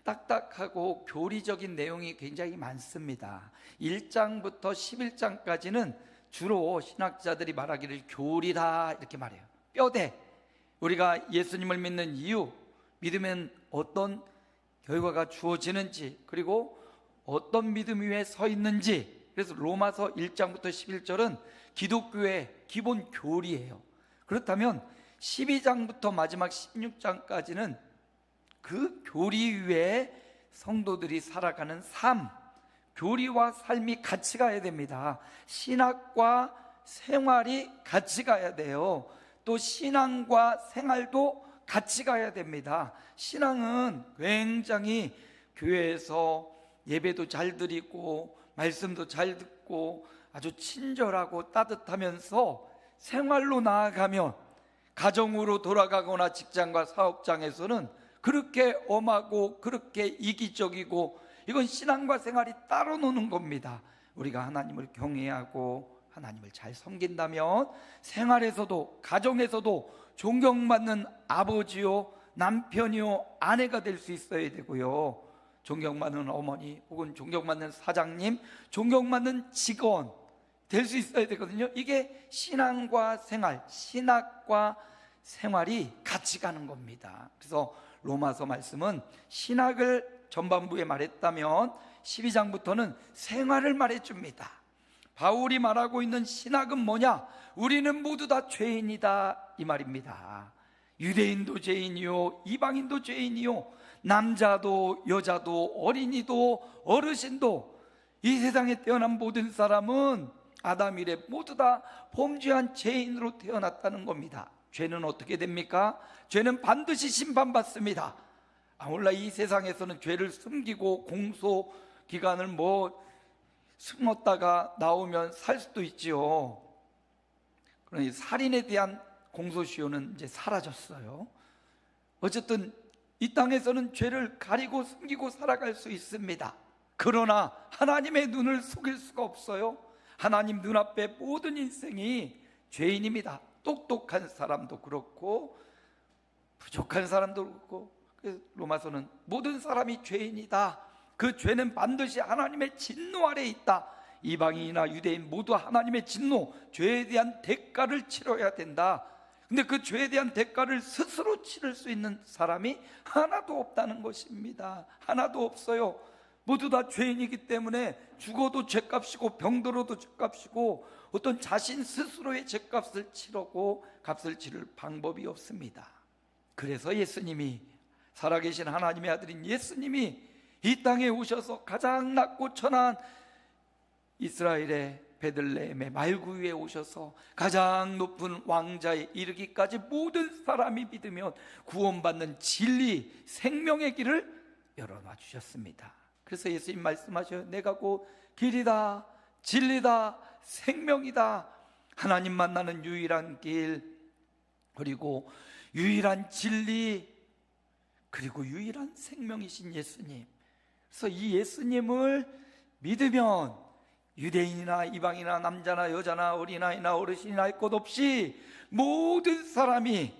딱딱하고 교리적인 내용이 굉장히 많습니다. 1장부터 11장까지는 주로 신학자들이 말하기를 교리라 이렇게 말해요. 뼈대, 우리가 예수님을 믿는 이유, 믿으면 어떤 결과가 주어지는지, 그리고 어떤 믿음 위에 서 있는지. 그래서 로마서 1장부터 11절은 기독교의 기본 교리예요. 그렇다면 12장부터 마지막 16장까지는 그 교리 위에 성도들이 살아가는 삶, 교리와 삶이 같이 가야 됩니다. 신학과 생활이 같이 가야 돼요. 또 신앙과 생활도 같이 가야 됩니다. 신앙은 굉장히 교회에서 예배도 잘 드리고 말씀도 잘 듣고 아주 친절하고 따뜻하면서 생활로 나아가면, 가정으로 돌아가거나 직장과 사업장에서는 그렇게 엄하고 그렇게 이기적이고, 이건 신앙과 생활이 따로 노는 겁니다. 우리가 하나님을 경외하고 하나님을 잘 섬긴다면 생활에서도 가정에서도 존경받는 아버지요, 남편이요, 아내가 될 수 있어야 되고요, 존경받는 어머니 혹은 존경받는 사장님, 존경받는 직원 될 수 있어야 되거든요. 이게 신앙과 생활, 신학과 생활이 같이 가는 겁니다. 그래서 로마서 말씀은 신학을 전반부에 말했다면 12장부터는 생활을 말해줍니다. 바울이 말하고 있는 신학은 뭐냐? 우리는 모두 다 죄인이다, 이 말입니다. 유대인도 죄인이요, 이방인도 죄인이요, 남자도 여자도 어린이도 어르신도, 이 세상에 태어난 모든 사람은 아담 이래 모두 다 범죄한 죄인으로 태어났다는 겁니다. 죄는 어떻게 됩니까? 죄는 반드시 심판받습니다. 몰라 이 세상에서는 죄를 숨기고 공소 기간을 숨었다가 나오면 살 수도 있지요. 그러니 살인에 대한 공소시효는 이제 사라졌어요. 어쨌든 이 땅에서는 죄를 가리고 숨기고 살아갈 수 있습니다. 그러나 하나님의 눈을 속일 수가 없어요. 하나님 눈앞에 모든 인생이 죄인입니다. 똑똑한 사람도 그렇고 부족한 사람도 그렇고. 그래서 로마서는 모든 사람이 죄인이다, 그 죄는 반드시 하나님의 진노 아래에 있다, 이방인이나 유대인 모두 하나님의 진노, 죄에 대한 대가를 치러야 된다. 근데 그 죄에 대한 대가를 스스로 치를 수 있는 사람이 하나도 없다는 것입니다. 하나도 없어요. 모두 다 죄인이기 때문에 죽어도 죄값이고 병들어도 죄값이고, 어떤 자신 스스로의 죄값을 치르고 값을 치를 방법이 없습니다. 그래서 예수님이, 살아계신 하나님의 아들인 예수님이 이 땅에 오셔서 가장 낮고 천한 이스라엘의 베들레헴의 말구 위에 오셔서 가장 높은 왕자에 이르기까지 모든 사람이 믿으면 구원받는 진리, 생명의 길을 열어놔 주셨습니다. 그래서 예수님 말씀하셔요. 내가 곧 길이다, 진리다, 생명이다. 하나님 만나는 유일한 길, 그리고 유일한 진리, 그리고 유일한 생명이신 예수님. 그래서 이 예수님을 믿으면 유대인이나 이방이나 남자나 여자나 어린아이나 어르신이나 할 것 없이 모든 사람이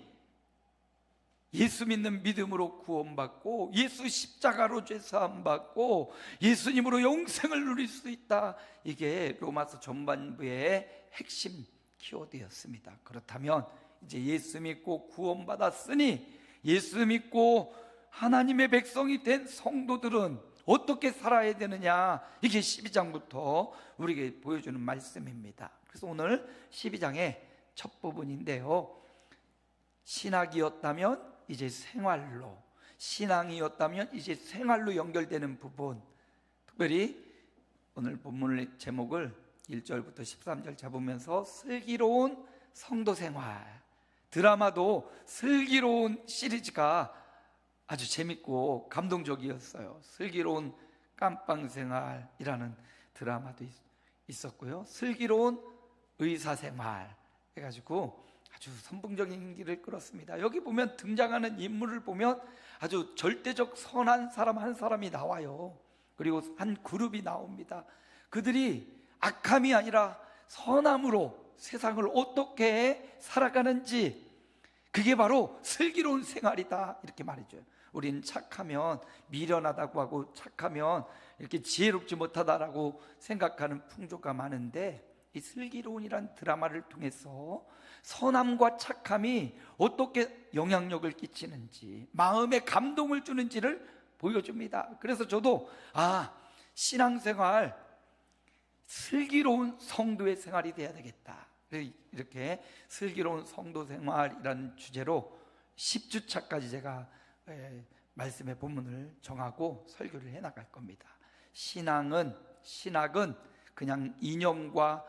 예수 믿는 믿음으로 구원받고 예수 십자가로 죄사함 받고 예수님으로 영생을 누릴 수 있다. 이게 로마서 전반부의 핵심 키워드였습니다. 그렇다면 이제 예수 믿고 구원받았으니, 예수 믿고 하나님의 백성이 된 성도들은 어떻게 살아야 되느냐, 이게 12장부터 우리에게 보여주는 말씀입니다. 그래서 오늘 12장의 첫 부분인데요, 신학이었다면 이제 생활로, 신앙이었다면 이제 생활로 연결되는 부분, 특별히 오늘 본문의 제목을 1절부터 13절 잡으면서 슬기로운 성도생활, 드라마도 슬기로운 시리즈가 아주 재밌고 감동적이었어요. 슬기로운 깜빵생활이라는 드라마도 있었고요, 슬기로운 의사생활 해가지고 아주 선풍적인 길을 끌었습니다. 여기 보면 등장하는 인물을 보면 아주 절대적 선한 사람 한 사람이 나와요. 그리고 한 그룹이 나옵니다. 그들이 악함이 아니라 선함으로 세상을 어떻게 살아가는지, 그게 바로 슬기로운 생활이다, 이렇게 말해줘요. 우린 착하면 미련하다고 하고 착하면 이렇게 지혜롭지 못하다라고 생각하는 풍조가 많은데, 이 슬기로운이란 드라마를 통해서 선함과 착함이 어떻게 영향력을 끼치는지, 마음에 감동을 주는지를 보여줍니다. 그래서 저도 신앙생활, 슬기로운 성도의 생활이 돼야 되겠다, 이렇게 슬기로운 성도 생활이라는 주제로 10주차까지 제가 말씀의 본문을 정하고 설교를 해나갈 겁니다. 신학은 그냥 이념과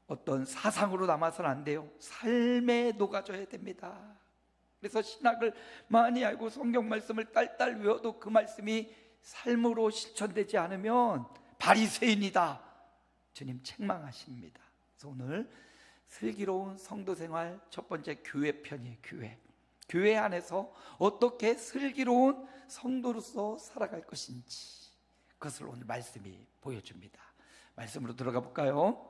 어떤 사상으로 남아서는 안 돼요. 삶에 녹아져야 됩니다. 그래서 신학을 많이 알고 성경 말씀을 딸딸 외워도 그 말씀이 삶으로 실천되지 않으면 바리새인이다, 주님 책망하십니다. 그래서 오늘 슬기로운 성도 생활 첫 번째 교회 편이에요. 교회 안에서 어떻게 슬기로운 성도로서 살아갈 것인지, 그것을 오늘 말씀이 보여줍니다. 말씀으로 들어가 볼까요?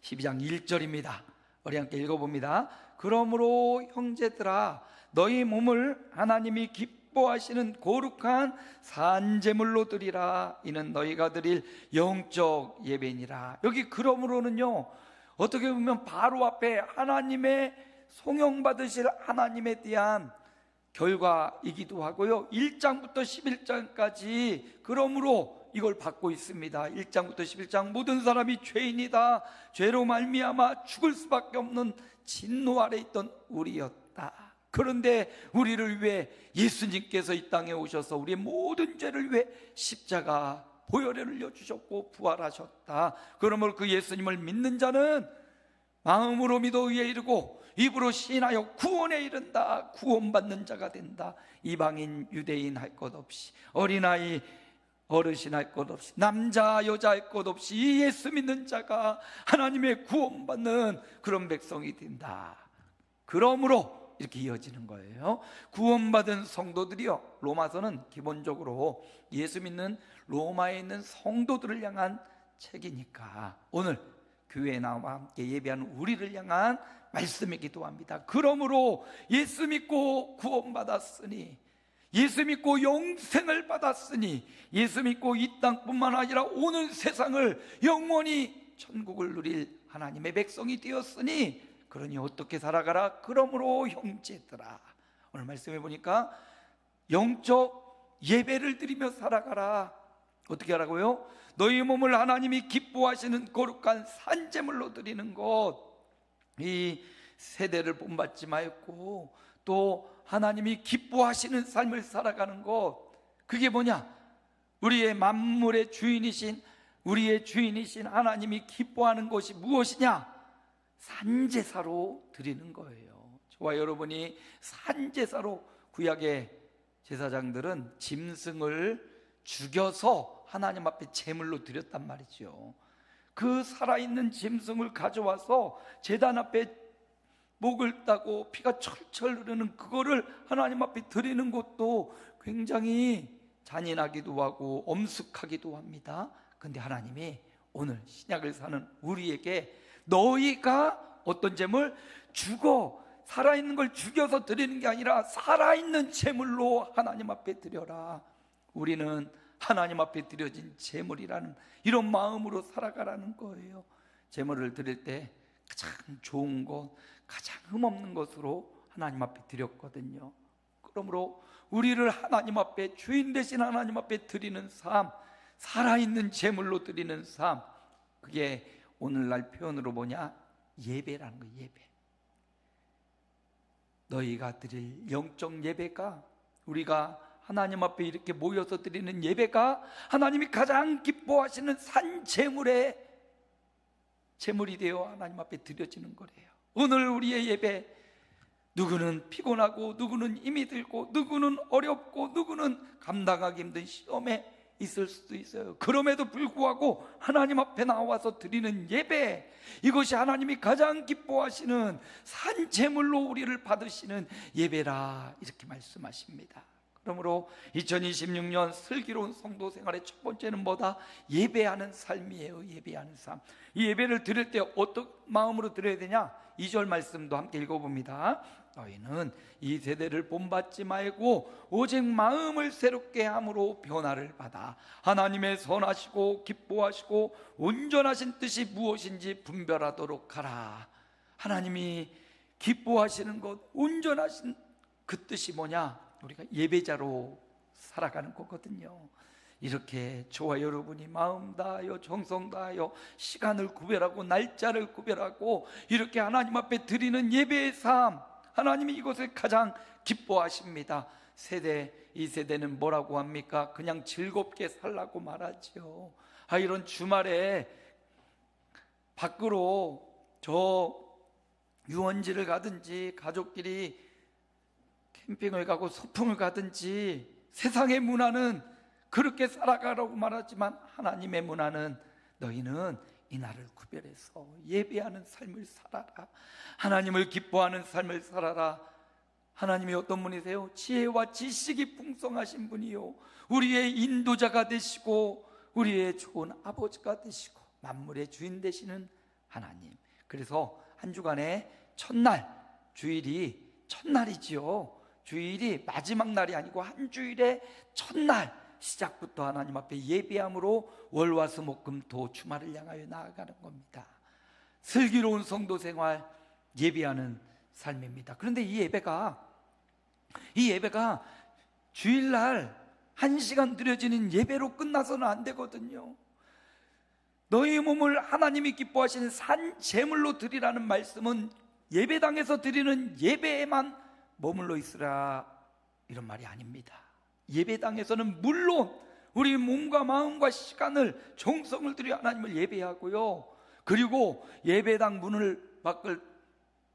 12장 1절입니다. 우리 함께 읽어봅니다. 그러므로 형제들아, 너희 몸을 하나님이 기뻐하시는 거룩한 산제물로 드리라. 이는 너희가 드릴 영적 예배니라. 여기 그러므로는요, 어떻게 보면 바로 앞에 하나님의 송영받으실 하나님에 대한 결과이기도 하고요, 1장부터 11장까지 그러므로 이걸 받고 있습니다. 1장부터 11장, 모든 사람이 죄인이다, 죄로 말미암아 죽을 수밖에 없는 진노 아래 있던 우리였다. 그런데 우리를 위해 예수님께서 이 땅에 오셔서 우리의 모든 죄를 위해 십자가 보혈을 흘려주셨고 부활하셨다. 그러므로 그 예수님을 믿는 자는 마음으로 믿어 의에 이르고 입으로 시인하여 구원에 이른다. 구원받는 자가 된다. 이방인 유대인 할 것 없이, 어린아이 어르신 할 것 없이, 남자 여자 할 것 없이 예수 믿는 자가 하나님의 구원받는 그런 백성이 된다. 그러므로 이렇게 이어지는 거예요. 구원받은 성도들이요, 로마서는 기본적으로 예수 믿는 로마에 있는 성도들을 향한 책이니까 오늘 교회에 나와 함께 예배하는 우리를 향한 말씀이기도 합니다. 그러므로 예수 믿고 구원받았으니, 예수 믿고 영생을 받았으니, 예수 믿고 이 땅뿐만 아니라 오는 세상을 영원히 천국을 누릴 하나님의 백성이 되었으니, 그러니 어떻게 살아가라? 그러므로 형제들아, 오늘 말씀해 보니까 영적 예배를 드리며 살아가라. 어떻게 하라고요? 너희 몸을 하나님이 기뻐하시는 거룩한 산제물로 드리는 것, 이 세대를 본받지 말고 또 하나님이 기뻐하시는 삶을 살아가는 것, 그게 뭐냐? 우리의 만물의 주인이신, 우리의 주인이신 하나님이 기뻐하는 것이 무엇이냐? 산제사로 드리는 거예요. 저와 여러분이 산제사로, 구약의 제사장들은 짐승을 죽여서 하나님 앞에 제물로 드렸단 말이죠. 그 살아있는 짐승을 가져와서 제단 앞에 목을 따고 피가 철철 흐르는 그거를 하나님 앞에 드리는 것도 굉장히 잔인하기도 하고 엄숙하기도 합니다. 그런데 하나님이 오늘 신약을 사는 우리에게 너희가 어떤 제물? 살아있는 걸 죽여서 드리는 게 아니라 살아있는 제물로 하나님 앞에 드려라. 우리는 하나님 앞에 드려진 제물이라는 이런 마음으로 살아가라는 거예요. 제물을 드릴 때 가장 좋은 것, 가장 흠없는 것으로 하나님 앞에 드렸거든요. 그러므로 우리를 하나님 앞에, 주인 되신 하나님 앞에 드리는 삶, 살아있는 제물로 드리는 삶, 그게 오늘날 표현으로 뭐냐? 예배라는 거예요. 예배. 너희가 드릴 영적 예배가, 우리가 하나님 앞에 이렇게 모여서 드리는 예배가 하나님이 가장 기뻐하시는 산 제물의 제물이 되어 하나님 앞에 드려지는 거래요. 오늘 우리의 예배, 누구는 피곤하고 누구는 힘이 들고 누구는 어렵고 누구는 감당하기 힘든 시험에 있을 수도 있어요. 그럼에도 불구하고 하나님 앞에 나와서 드리는 예배, 이것이 하나님이 가장 기뻐하시는 산 제물로 우리를 받으시는 예배라, 이렇게 말씀하십니다. 그러므로 2026년 슬기로운 성도 생활의 첫 번째는 뭐다? 예배하는 삶이에요. 예배하는 삶. 이 예배를 드릴 때 어떤 마음으로 드려야 되냐? 2절 말씀도 함께 읽어봅니다. 너희는 이 세대를 본받지 말고 오직 마음을 새롭게 함으로 변화를 받아 하나님의 선하시고 기뻐하시고 온전하신 뜻이 무엇인지 분별하도록 하라. 하나님이 기뻐하시는 것, 온전하신 그 뜻이 뭐냐? 우리가 예배자로 살아가는 거거든요. 이렇게 저와 여러분이 마음 다하여 정성 다하여 시간을 구별하고 날짜를 구별하고 이렇게 하나님 앞에 드리는 예배의 삶, 하나님이 이것을 가장 기뻐하십니다. 이 세대는 뭐라고 합니까? 그냥 즐겁게 살라고 말하죠. 이런 주말에 밖으로 저 유원지를 가든지 가족끼리 캠핑을 가고 소풍을 가든지 세상의 문화는 그렇게 살아가라고 말하지만 하나님의 문화는 너희는 이 날을 구별해서 예배하는 삶을 살아라. 하나님을 기뻐하는 삶을 살아라. 하나님이 어떤 분이세요? 지혜와 지식이 풍성하신 분이요, 우리의 인도자가 되시고 우리의 좋은 아버지가 되시고 만물의 주인 되시는 하나님. 그래서 한 주간의 첫날, 주일이 첫날이지요. 주일이 마지막 날이 아니고 한 주일의 첫날 시작부터 하나님 앞에 예배함으로 월화수목금토 주말을 향하여 나아가는 겁니다. 슬기로운 성도 생활, 예배하는 삶입니다. 그런데 이 예배가 주일날 1시간 드려지는 예배로 끝나서는 안 되거든요. 너희 몸을 하나님이 기뻐하시는 산 제물로 드리라는 말씀은 예배당에서 드리는 예배에만 머물러 있으라 이런 말이 아닙니다. 예배당에서는 물론 우리 몸과 마음과 시간을, 정성을 들여 하나님을 예배하고요, 그리고 예배당 문을 밖을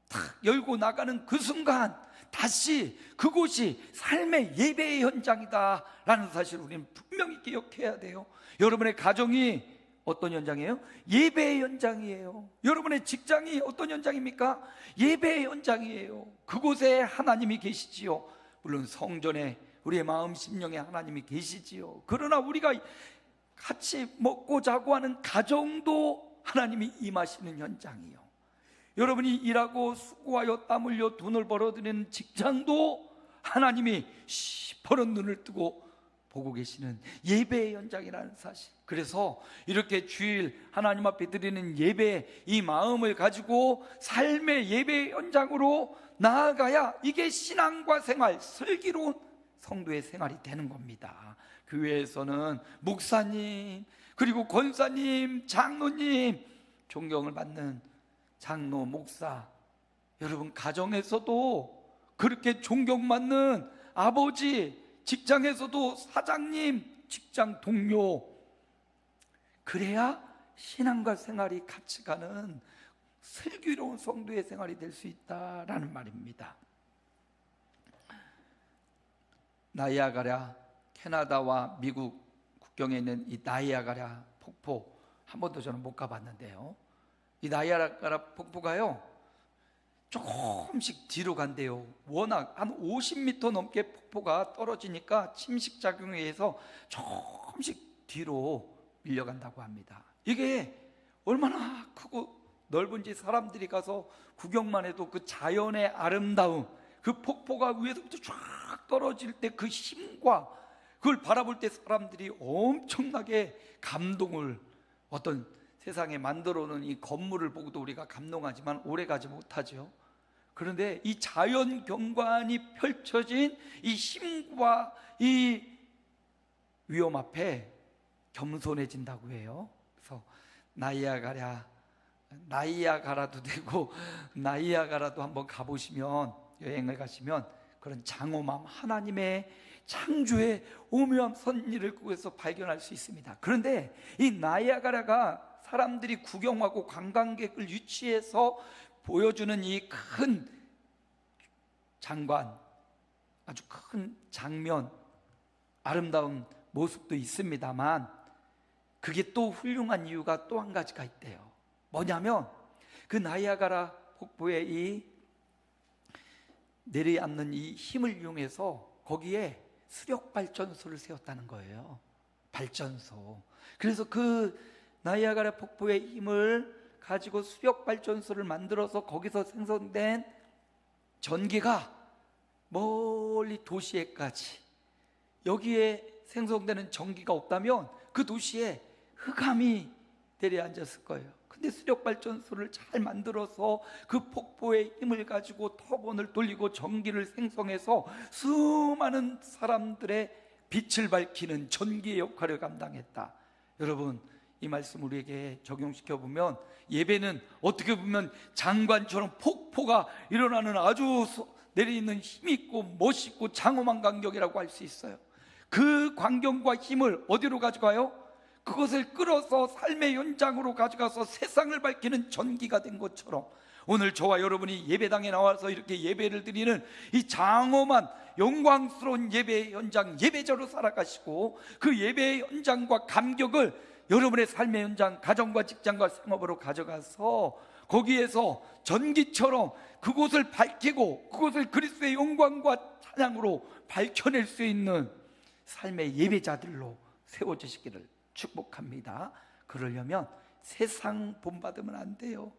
탁 열고 나가는 그 순간 다시 그곳이 삶의 예배의 현장이다 라는 사실을 우리는 분명히 기억해야 돼요. 여러분의 가정이 어떤 현장이에요? 예배의 현장이에요. 여러분의 직장이 어떤 현장입니까? 예배의 현장이에요. 그곳에 하나님이 계시지요. 물론 성전에 우리의 마음 심령에 하나님이 계시지요. 그러나 우리가 같이 먹고 자고 하는 가정도 하나님이 임하시는 현장이요. 여러분이 일하고 수고하여 땀 흘려 돈을 벌어들이는 직장도 하나님이 시퍼런 눈을 뜨고 보고 계시는 예배의 현장이라는 사실. 그래서 이렇게 주일 하나님 앞에 드리는 예배, 이 마음을 가지고 삶의 예배 현장으로 나아가야 이게 신앙과 생활, 슬기로운 성도의 생활이 되는 겁니다. 교회에서는 목사님, 그리고 권사님, 장로님, 존경을 받는 장로, 목사, 여러분 가정에서도 그렇게 존경받는 아버지, 직장에서도 사장님, 직장 동료, 그래야 신앙과 생활이 같이 가는 슬기로운 성도의 생활이 될 수 있다라는 말입니다. 나이아가라, 캐나다와 미국 국경에 있는 이 나이아가라 폭포, 한 번도 저는 못 가봤는데요, 이 나이아가라 폭포가요 조금씩 뒤로 간대요. 워낙 한 50m 넘게 폭포가 떨어지니까 침식작용에 의해서 조금씩 뒤로 밀려간다고 합니다. 이게 얼마나 크고 넓은지 사람들이 가서 구경만 해도 그 자연의 아름다움, 그 폭포가 위에서부터 쫙 떨어질 때 그 힘과 그걸 바라볼 때 사람들이 엄청나게 감동을, 어떤 세상에 만들어 놓은 이 건물을 보고도 우리가 감동하지만 오래가지 못하죠. 그런데 이 자연 경관이 펼쳐진 이 힘과 이 위험 앞에 겸손해진다고 해요. 그래서 나이아가라도 되고 나이아가라도 한번 가보시면, 여행을 가시면 그런 장엄함, 하나님의 창조의 오묘한 섭리를 그곳에서 발견할 수 있습니다. 그런데 이 나이아가라가 사람들이 구경하고 관광객을 유치해서 보여주는 이 큰 장관, 아주 큰 장면, 아름다운 모습도 있습니다만 그게 또 훌륭한 이유가 또 한 가지가 있대요. 뭐냐면 그 나이아가라 폭포의 이 내려앉는 이 힘을 이용해서 거기에 수력 발전소를 세웠다는 거예요. 발전소. 그래서 그 나이아가라 폭포의 힘을 가지고 수력 발전소를 만들어서 거기서 생성된 전기가 멀리 도시에까지, 여기에 생성되는 전기가 없다면 그 도시에 흑암이 내려앉았을 거예요. 근데 수력 발전소를 잘 만들어서 그 폭포의 힘을 가지고 터빈을 돌리고 전기를 생성해서 수많은 사람들의 빛을 밝히는 전기의 역할을 감당했다. 여러분, 이 말씀 우리에게 적용시켜 보면 예배는 어떻게 보면 장관처럼 폭포가 일어나는 아주 내려있는 힘있고 멋있고 장엄한 광경이라고 할 수 있어요. 그 광경과 힘을 어디로 가져가요? 그것을 끌어서 삶의 현장으로 가져가서 세상을 밝히는 전기가 된 것처럼, 오늘 저와 여러분이 예배당에 나와서 이렇게 예배를 드리는 이 장엄한 영광스러운 예배 현장, 예배자로 살아가시고, 그 예배 현장과 감격을 여러분의 삶의 현장, 가정과 직장과 생업으로 가져가서 거기에서 전기처럼 그곳을 밝히고 그곳을 그리스도의 영광과 찬양으로 밝혀낼 수 있는 삶의 예배자들로 세워주시기를 축복합니다. 그러려면 세상 본받으면 안 돼요.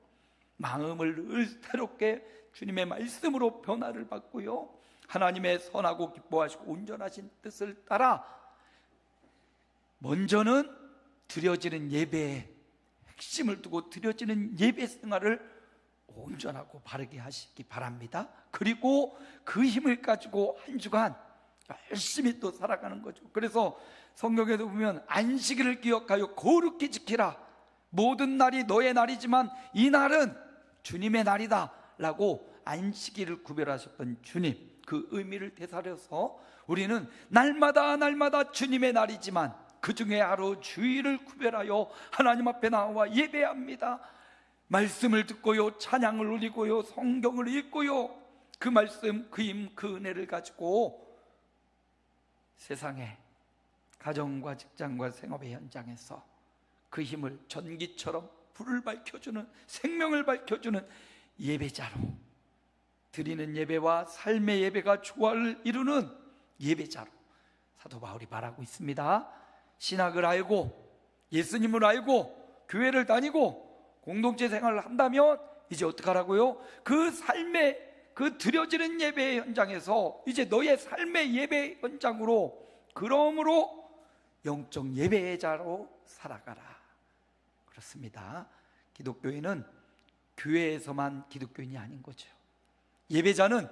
마음을 늘 새롭게 주님의 말씀으로 변화를 받고요, 하나님의 선하고 기뻐하시고 온전하신 뜻을 따라 먼저는 드려지는 예배에 핵심을 두고 드려지는 예배 생활을 온전하고 바르게 하시기 바랍니다. 그리고 그 힘을 가지고 한 주간 열심히 또 살아가는 거죠. 그래서 성경에도 보면 안식일을 기억하여 거룩히 지키라, 모든 날이 너의 날이지만 이 날은 주님의 날이다 라고 안식일을 구별하셨던 주님, 그 의미를 되살려서 우리는 날마다 날마다 주님의 날이지만 그 중에 하루 주일을 구별하여 하나님 앞에 나와 예배합니다. 말씀을 듣고요, 찬양을 올리고요, 성경을 읽고요, 그 말씀, 그 힘, 그 은혜를 가지고 세상에 가정과 직장과 생업의 현장에서 그 힘을 전기처럼 불을 밝혀주는, 생명을 밝혀주는 예배자로, 드리는 예배와 삶의 예배가 조화를 이루는 예배자로 사도 바울이 말하고 있습니다. 신학을 알고 예수님을 알고 교회를 다니고 공동체 생활을 한다면 이제 어떡하라고요? 그 삶의, 그 드려지는 예배의 현장에서 이제 너의 삶의 예배 현장으로, 그러므로 영적 예배자로 살아가라. 그렇습니다. 기독교인은 교회에서만 기독교인이 아닌 거죠. 예배자는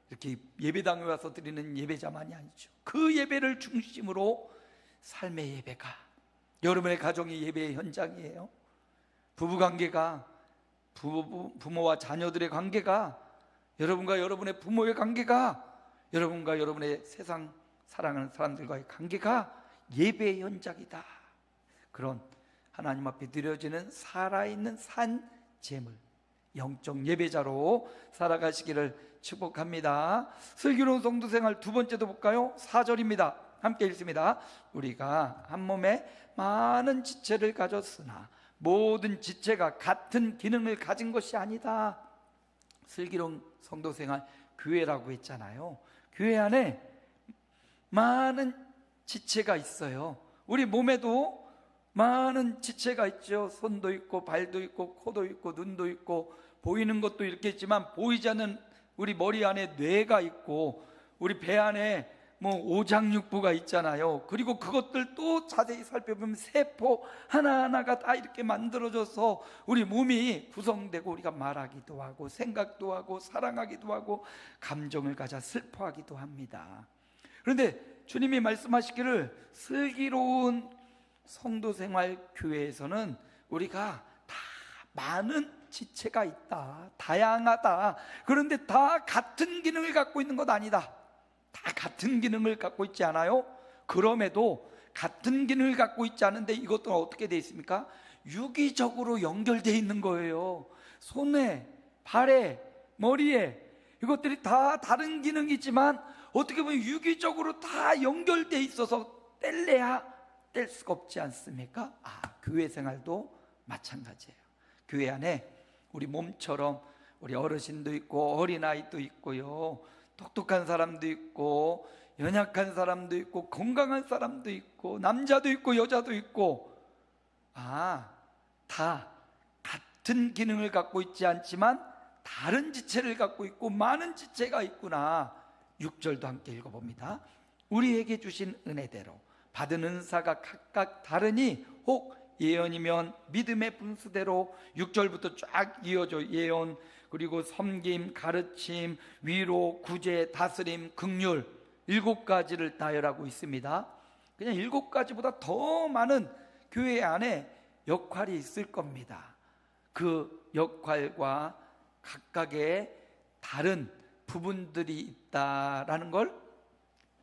이렇게 예배당에 와서 드리는 예배자만이 아니죠. 그 예배를 중심으로 삶의 예배가, 여러분의 가정의 예배의 현장이에요. 부부관계가, 부모와 자녀들의 관계가, 여러분과 여러분의 부모의 관계가, 여러분과 여러분의 세상 사랑하는 사람들과의 관계가 예배의 현장이다. 그런 하나님 앞에 드려지는 살아있는 산 제물, 영적 예배자로 살아가시기를 축복합니다. 슬기로운 성도 생활 두 번째도 볼까요? 4절입니다. 함께 읽습니다. 우리가 한 몸에 많은 지체를 가졌으나 모든 지체가 같은 기능을 가진 것이 아니다. 슬기로운 성도 생활, 교회라고 했잖아요. 교회 안에 많은 지체가 있어요. 우리 몸에도 많은 지체가 있죠. 손도 있고 발도 있고 코도 있고 눈도 있고 보이는 것도 이렇게 있지만 보이지 않는 우리 머리 안에 뇌가 있고 우리 배 안에 오장육부가 있잖아요. 그리고 그것들 또 자세히 살펴보면 세포 하나하나가 다 이렇게 만들어져서 우리 몸이 구성되고 우리가 말하기도 하고 생각도 하고 사랑하기도 하고 감정을 가져 슬퍼하기도 합니다. 그런데 주님이 말씀하시기를 슬기로운 성도생활 교회에서는 우리가 다 많은 지체가 있다, 다양하다. 그런데 다 같은 기능을 갖고 있는 것 아니다. 다 같은 기능을 갖고 있지 않아요? 그럼에도 같은 기능을 갖고 있지 않은데 이것도 어떻게 되어 있습니까? 유기적으로 연결되어 있는 거예요. 손에, 발에, 머리에, 이것들이 다 다른 기능이지만 어떻게 보면 유기적으로 다 연결되어 있어서 뗄래야 뗄 수가 없지 않습니까? 교회 생활도 마찬가지예요. 교회 안에 우리 몸처럼 우리 어르신도 있고 어린아이도 있고요, 똑똑한 사람도 있고 연약한 사람도 있고 건강한 사람도 있고 남자도 있고 여자도 있고, 다 같은 기능을 갖고 있지 않지만 다른 지체를 갖고 있고 많은 지체가 있구나. 6절도 함께 읽어봅니다. 우리에게 주신 은혜대로 받은 은사가 각각 다르니 혹 예언이면 믿음의 분수대로, 6절부터 쫙 이어져 예언, 그리고 섬김, 가르침, 위로, 구제, 다스림, 긍휼, 7가지를 나열하고 있습니다. 그냥 7가지보다 더 많은 교회 안에 역할이 있을 겁니다. 그 역할과 각각의 다른 부분들이 있다라는 걸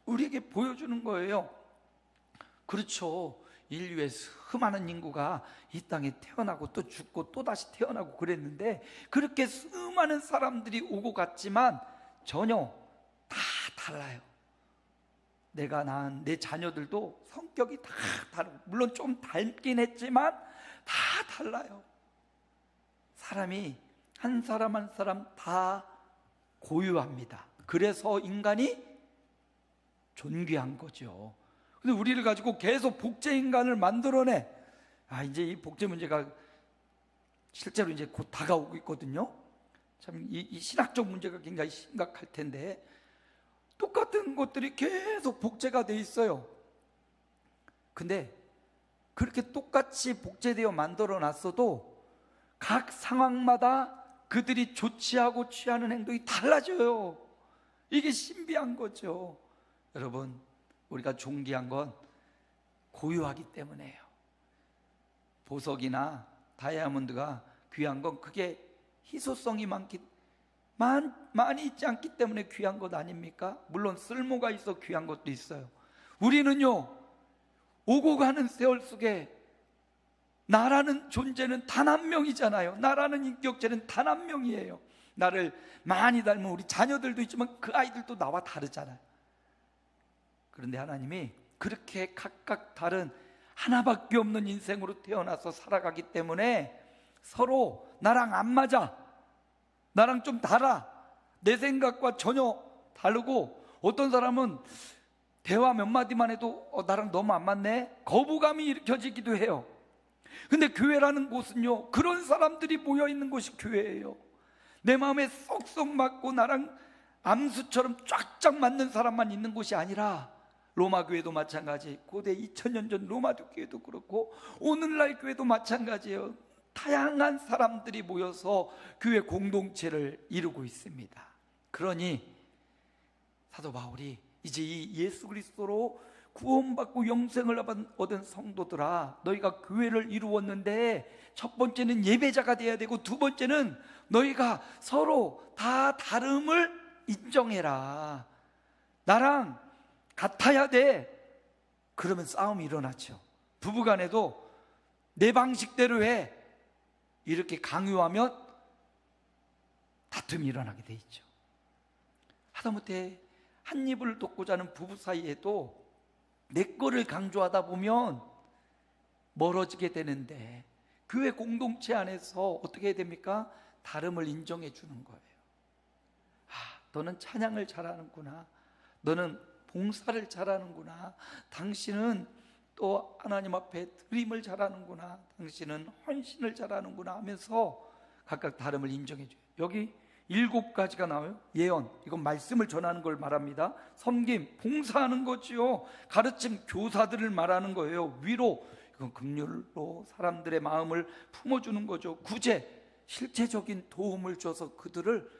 우리에게 보여주는 거예요. 그렇죠. 인류의 수많은 인구가 이 땅에 태어나고 또 죽고 또 다시 태어나고 그랬는데, 그렇게 수많은 사람들이 오고 갔지만 전혀 다 달라요. 내가 낳은 내 자녀들도 성격이 다 다르고, 물론 좀 닮긴 했지만 다 달라요. 사람이 한 사람 한 사람 다 고유합니다. 그래서 인간이 존귀한 거죠. 근데 우리를 가지고 계속 복제 인간을 만들어내. 이제 이 복제 문제가 실제로 이제 곧 다가오고 있거든요. 참 이 신학적 문제가 굉장히 심각할 텐데, 똑같은 것들이 계속 복제가 돼 있어요. 근데 그렇게 똑같이 복제되어 만들어 놨어도 각 상황마다 그들이 조치하고 취하는 행동이 달라져요. 이게 신비한 거죠. 여러분, 우리가 존귀한 건 고유하기 때문에요. 보석이나 다이아몬드가 귀한 건 그게 희소성이 많이 있지 않기 때문에 귀한 것 아닙니까? 물론 쓸모가 있어 귀한 것도 있어요. 우리는요, 오고 가는 세월 속에 나라는 존재는 단 한 명이잖아요. 나라는 인격체는 단 한 명이에요. 나를 많이 닮은 우리 자녀들도 있지만 그 아이들도 나와 다르잖아요. 그런데 하나님이 그렇게 각각 다른 하나밖에 없는 인생으로 태어나서 살아가기 때문에 서로 나랑 안 맞아, 나랑 좀 달아, 내 생각과 전혀 다르고, 어떤 사람은 대화 몇 마디만 해도 나랑 너무 안 맞네, 거부감이 일으켜지기도 해요. 근데 교회라는 곳은요, 그런 사람들이 모여있는 곳이 교회예요. 내 마음에 쏙쏙 맞고 나랑 암수처럼 쫙쫙 맞는 사람만 있는 곳이 아니라, 로마 교회도 마찬가지, 고대 2000년 전 로마 교회도 그렇고 오늘날 교회도 마찬가지예요. 다양한 사람들이 모여서 교회 공동체를 이루고 있습니다. 그러니 사도 바울이 이제 이 예수 그리스도로 구원받고 영생을 얻은 성도들아, 너희가 교회를 이루었는데 첫 번째는 예배자가 돼야 되고, 두 번째는 너희가 서로 다 다름을 인정해라. 나랑 같아야 돼. 그러면 싸움이 일어나죠. 부부간에도 내 방식대로 해, 이렇게 강요하면 다툼이 일어나게 돼 있죠. 하다못해 한 입을 돕고자 하는 부부 사이에도 내 거를 강조하다 보면 멀어지게 되는데, 교회 공동체 안에서 어떻게 해야 됩니까? 다름을 인정해 주는 거예요. 너는 찬양을 잘하는구나, 너는 봉사를 잘하는구나, 당신은 또 하나님 앞에 드림을 잘하는구나, 당신은 헌신을 잘하는구나 하면서 각각 다름을 인정해 줘요. 여기 7가지가 나와요. 예언, 이건 말씀을 전하는 걸 말합니다. 섬김, 봉사하는 거지요. 가르침, 교사들을 말하는 거예요. 위로, 이건 긍휼로 사람들의 마음을 품어주는 거죠. 구제, 실제적인 도움을 줘서 그들을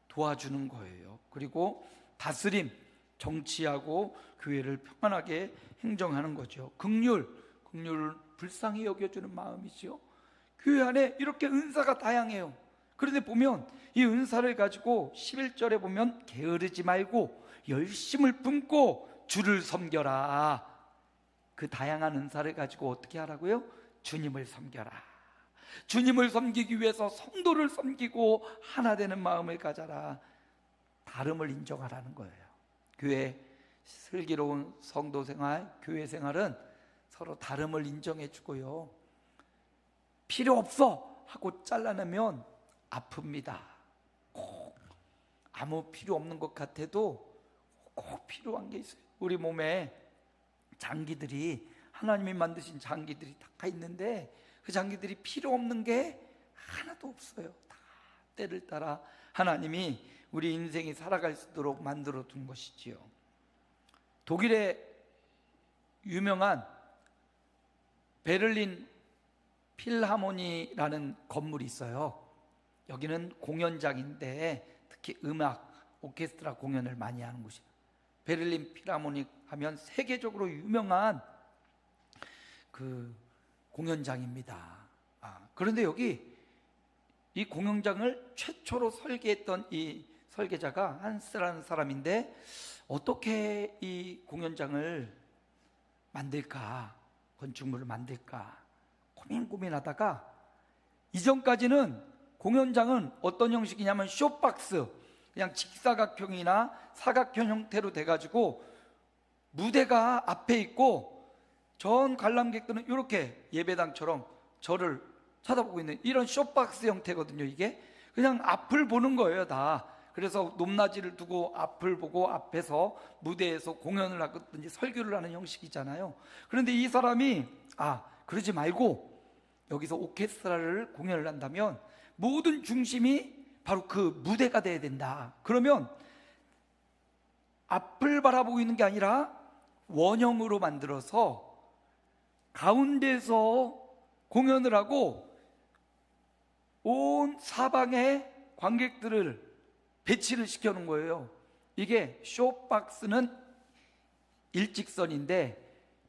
도와주는 거예요. 그리고 다스림, 정치하고 교회를 평안하게 행정하는 거죠. 긍휼, 긍휼을 불쌍히 여겨주는 마음이죠. 교회 안에 이렇게 은사가 다양해요. 그런데 보면 이 은사를 가지고 11절에 보면 게으르지 말고 열심을 품고 주를 섬겨라. 그 다양한 은사를 가지고 어떻게 하라고요? 주님을 섬겨라. 주님을 섬기기 위해서 성도를 섬기고 하나 되는 마음을 가져라. 다름을 인정하라는 거예요. 교회 슬기로운 성도 생활, 교회 생활은 서로 다름을 인정해 주고요, 필요 없어 하고 잘라내면 아픕니다. 꼭 아무 필요 없는 것 같아도 꼭 필요한 게 있어요. 우리 몸에 장기들이, 하나님이 만드신 장기들이 다 있는데 그 장기들이 필요 없는 게 하나도 없어요. 다 때를 따라 하나님이 우리 인생이 살아갈 수 있도록 만들어 둔 것이지요. 독일의 유명한 베를린 필하모니라는 건물이 있어요. 여기는 공연장인데 특히 음악, 오케스트라 공연을 많이 하는 곳이에요. 베를린 필하모닉 하면 세계적으로 유명한 그 공연장입니다. 그런데 여기 이 공연장을 최초로 설계했던 이 설계자가 한스라는 사람인데, 어떻게 이 공연장을 만들까, 건축물을 만들까 고민하다가, 이전까지는 공연장은 어떤 형식이냐면 쇼박스, 그냥 직사각형이나 사각형 형태로 돼가지고 무대가 앞에 있고 전 관람객들은 이렇게 예배당처럼 저를 쳐다보고 있는 이런 쇼박스 형태거든요. 이게 그냥 앞을 보는 거예요, 다. 그래서 높낮이를 두고 앞을 보고 앞에서 무대에서 공연을 하든지 설교를 하는 형식이잖아요. 그런데 이 사람이 그러지 말고 여기서 오케스트라를 공연을 한다면 모든 중심이 바로 그 무대가 돼야 된다. 그러면 앞을 바라보고 있는 게 아니라 원형으로 만들어서 가운데서 공연을 하고 온 사방에 관객들을 배치를 시켜놓은 거예요. 이게 쇼박스는 일직선인데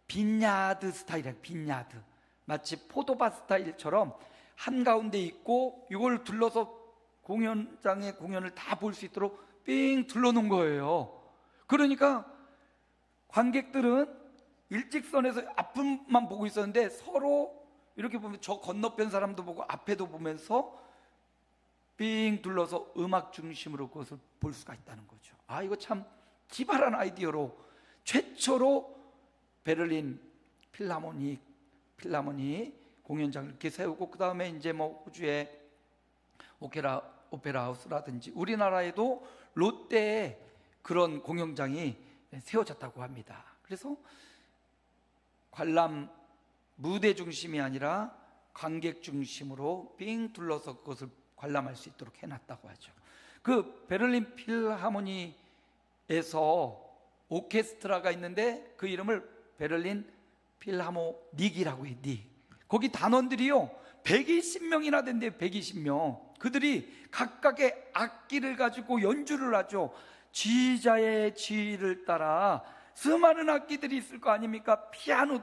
빈야드 스타일이에요. 빈야드, 마치 포도밭 스타일처럼 한가운데 있고 이걸 둘러서 공연장의 공연을 다 볼 수 있도록 삥 둘러놓은 거예요. 그러니까 관객들은 일직선에서 앞만 보고 있었는데 서로 이렇게 보면 저 건너편 사람도 보고 앞에도 보면서 삥 둘러서 음악 중심으로 그것을 볼 수가 있다는 거죠. 이거 참 기발한 아이디어로 최초로 베를린 필하모니 공연장을 이렇게 세우고, 그 다음에 이제 호주의 오페라 하우스라든지 우리나라에도 롯데에 그런 공연장이 세워졌다고 합니다. 그래서 관람 무대 중심이 아니라 관객 중심으로 빙 둘러서 그것을 관람할 수 있도록 해놨다고 하죠. 그 베를린 필하모니에서 오케스트라가 있는데 그 이름을 베를린 필하모닉이라고 해요. 거기 단원들이요 120명이나 된대요. 120명. 그들이 각각의 악기를 가지고 연주를 하죠. 지휘자의 지휘를 따라 수많은 악기들이 있을 거 아닙니까? 피아노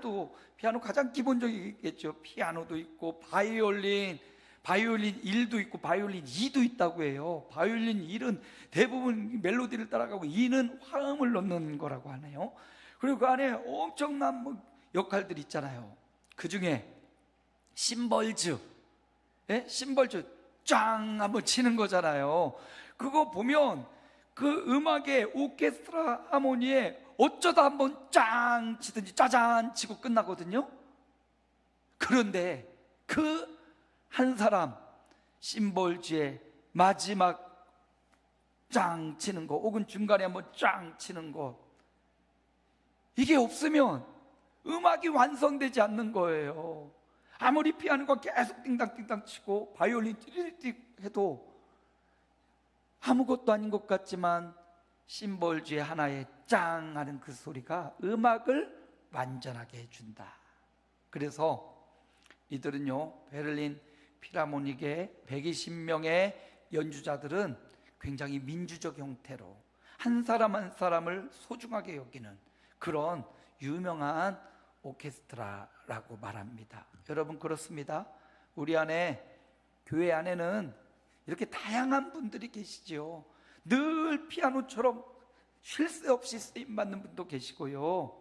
가장 기본적이겠죠. 피아노도 있고 바이올린 1도 있고 바이올린 2도 있다고 해요. 바이올린 1은 대부분 멜로디를 따라가고 2는 화음을 넣는 거라고 하네요. 그리고 그 안에 엄청난 역할들이 있잖아요. 그 중에 심벌즈 짱 한번 치는 거잖아요. 그거 보면 그 음악의 오케스트라 하모니에 어쩌다 한번 짱 치든지 짜잔 치고 끝나거든요. 그런데 그 한 사람 심벌즈의 마지막 짱 치는 거, 혹은 중간에 한번 짱 치는 거, 이게 없으면 음악이 완성되지 않는 거예요. 아무리 피아노가 계속 띵당띵당 치고 바이올린 띠리띠 해도 아무것도 아닌 것 같지만 심벌즈의 하나의 짱 하는 그 소리가 음악을 완전하게 해준다. 그래서 이들은요 베를린 필하모닉의 120명의 연주자들은 굉장히 민주적 형태로 한 사람 한 사람을 소중하게 여기는 그런 유명한 오케스트라라고 말합니다. 여러분, 그렇습니다. 우리 안에, 교회 안에는 이렇게 다양한 분들이 계시죠. 늘 피아노처럼 쉴 새 없이 쓰임받는 분도 계시고요,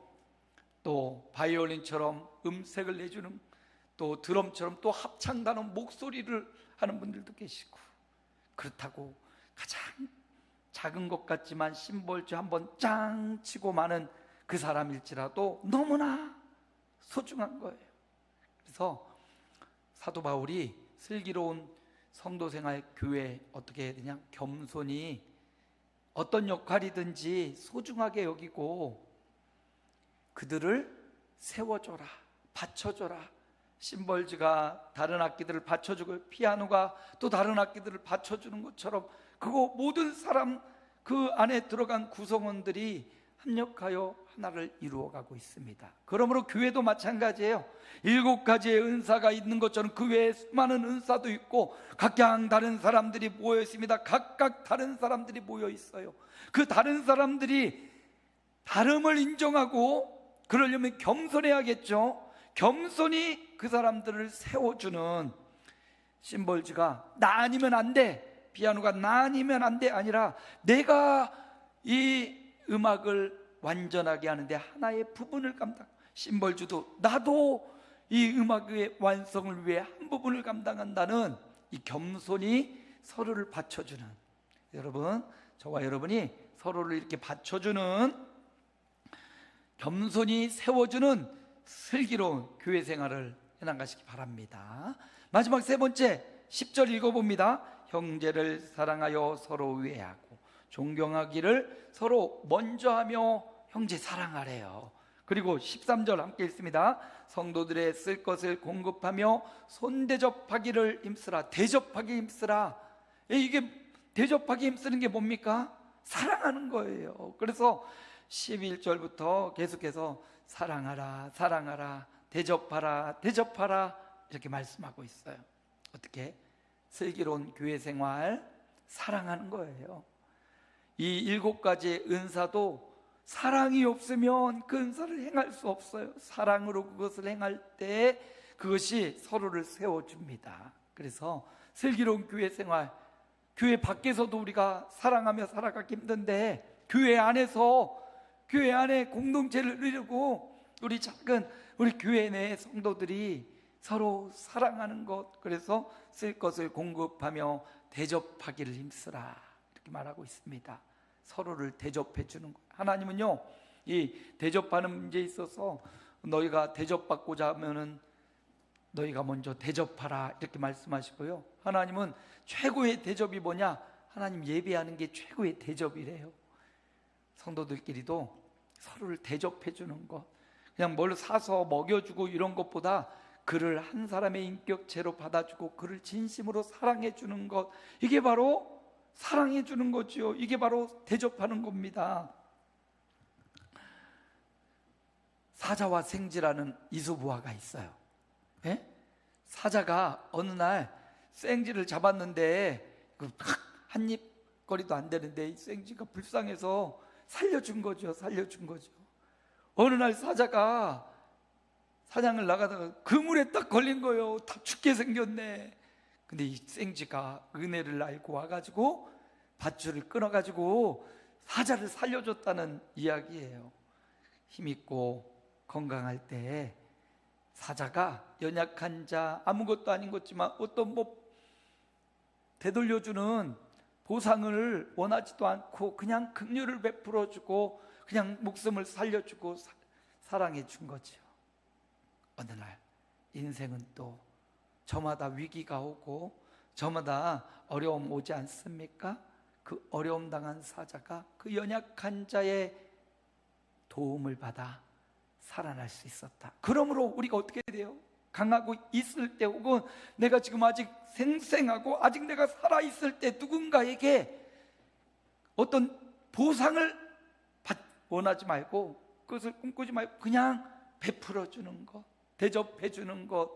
또 바이올린처럼 음색을 내주는, 또 드럼처럼 또 합창단은 목소리를 하는 분들도 계시고, 그렇다고 가장 작은 것 같지만 심벌즈 한번 짱 치고 마는 그 사람일지라도 너무나 소중한 거예요. 그래서 사도 바울이 슬기로운 성도 생활, 교회 어떻게 해야 되냐, 겸손히 어떤 역할이든지 소중하게 여기고 그들을 세워줘라, 받쳐줘라. 심벌즈가 다른 악기들을 받쳐주고 피아노가 또 다른 악기들을 받쳐주는 것처럼 그거 모든 사람 그 안에 들어간 구성원들이 합력하여 하나를 이루어가고 있습니다. 그러므로 교회도 마찬가지예요. 7가지의 은사가 있는 것처럼 그 외에 수많은 은사도 있고 각각 다른 사람들이 모여 있습니다. 각각 다른 사람들이 모여 있어요. 그 다른 사람들이 다름을 인정하고 그러려면 겸손해야겠죠. 겸손히 그 사람들을 세워주는 심벌즈가 나 아니면 안 돼, 피아노가 나 아니면 안 돼 아니라 내가 이 음악을 완전하게 하는데 하나의 부분을 감당. 심벌주도 나도 이 음악의 완성을 위해 한 부분을 감당한다는 이 겸손히 서로를 받쳐주는, 여러분 저와 여러분이 서로를 이렇게 받쳐주는 겸손히 세워주는 슬기로운 교회 생활을 해나가시기 바랍니다. 마지막 세 번째 10절 읽어봅니다. 형제를 사랑하여 서로 우애하고 존경하기를 서로 먼저 하며 형제 사랑하래요. 그리고 13절 함께 읽습니다. 성도들의 쓸 것을 공급하며 손대접하기를 힘쓰라. 대접하기 힘쓰라. 이게 대접하기 힘쓰는 게 뭡니까? 사랑하는 거예요. 그래서 11절부터 계속해서 사랑하라, 사랑하라, 대접하라, 대접하라 이렇게 말씀하고 있어요. 어떻게? 슬기로운 교회 생활, 사랑하는 거예요. 이 7가지의 은사도 사랑이 없으면 그 은사를 행할 수 없어요. 사랑으로 그것을 행할 때 그것이 서로를 세워줍니다. 그래서 슬기로운 교회 생활, 교회 밖에서도 우리가 사랑하며 살아가기 힘든데 교회 안에서, 교회 안에 공동체를 이루고 우리 작은 우리 교회 내 성도들이 서로 사랑하는 것, 그래서 쓸 것을 공급하며 대접하기를 힘쓰라 이렇게 말하고 있습니다. 서로를 대접해 주는 것. 하나님은요, 이 대접하는 문제에 있어서 너희가 대접받고자 하면은 너희가 먼저 대접하라 이렇게 말씀하시고요. 하나님은 최고의 대접이 뭐냐? 하나님 예배하는 게 최고의 대접이래요. 성도들끼리도 서로를 대접해 주는 것, 그냥 뭘 사서 먹여주고 이런 것보다 그를 한 사람의 인격체로 받아주고 그를 진심으로 사랑해 주는 것, 이게 바로 사랑해 주는 거죠. 이게 바로 대접하는 겁니다. 사자와 생쥐라는 이소부화가 있어요. 예? 사자가 어느 날 생쥐를 잡았는데 한 입 거리도 안 되는데 이 생쥐가 불쌍해서 살려준 거죠. 살려준 거죠. 어느 날 사자가 사냥을 나가다가 그물에 딱 걸린 거예요. 다 죽게 생겼네. 근데 이 생쥐가 은혜를 알고 와가지고 밧줄을 끊어가지고 사자를 살려줬다는 이야기예요. 힘있고 건강할 때 사자가 연약한 자, 아무것도 아닌 것지만 어떤 되돌려주는 보상을 원하지도 않고 그냥 긍휼을 베풀어주고 그냥 목숨을 살려주고 사랑해 준 거죠. 어느 날 인생은 또 저마다 위기가 오고 저마다 어려움 오지 않습니까? 그 어려움 당한 사자가 그 연약한 자의 도움을 받아 살아날 수 있었다. 그러므로 우리가 어떻게 돼요? 강하고 있을 때, 혹은 내가 지금 아직 생생하고 아직 내가 살아있을 때 누군가에게 어떤 보상을 원하지 말고 그것을 꿈꾸지 말고 그냥 베풀어 주는 것, 대접해 주는 것,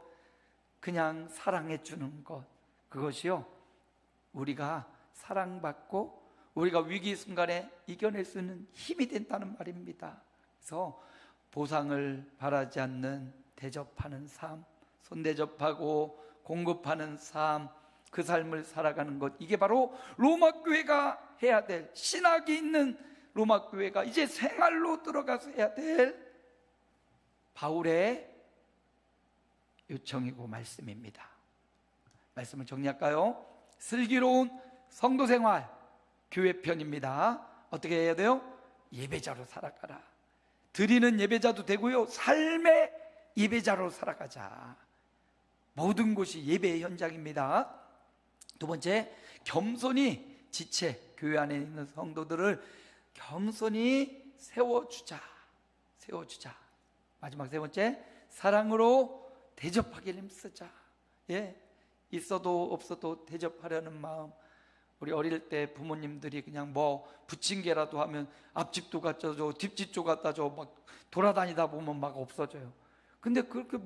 그냥 사랑해 주는 것, 그것이요 우리가 사랑받고 우리가 위기 순간에 이겨낼 수 있는 힘이 된다는 말입니다. 그래서 보상을 바라지 않는 대접하는 삶, 손대접하고 공급하는 삶, 그 삶을 살아가는 것, 이게 바로 로마 교회가 해야 될, 신학이 있는 로마 교회가 이제 생활로 들어가서 해야 될 바울의 요청이고 말씀입니다. 말씀을 정리할까요? 슬기로운 성도 생활, 교회 편입니다. 어떻게 해야 돼요? 예배자로 살아가라. 드리는 예배자도 되고요, 삶의 예배자로 살아가자. 모든 곳이 예배의 현장입니다. 두 번째, 겸손히 지체, 교회 안에 있는 성도들을 겸손히 세워주자. 마지막 세 번째, 사랑으로 대접하기를 힘쓰자. 예, 있어도 없어도 대접하려는 마음. 우리 어릴 때 부모님들이 그냥 뭐 부침개라도 하면 앞집도 갖다 줘, 뒷집도 갖다 줘, 막 돌아다니다 보면 막 없어져요. 근데 그렇게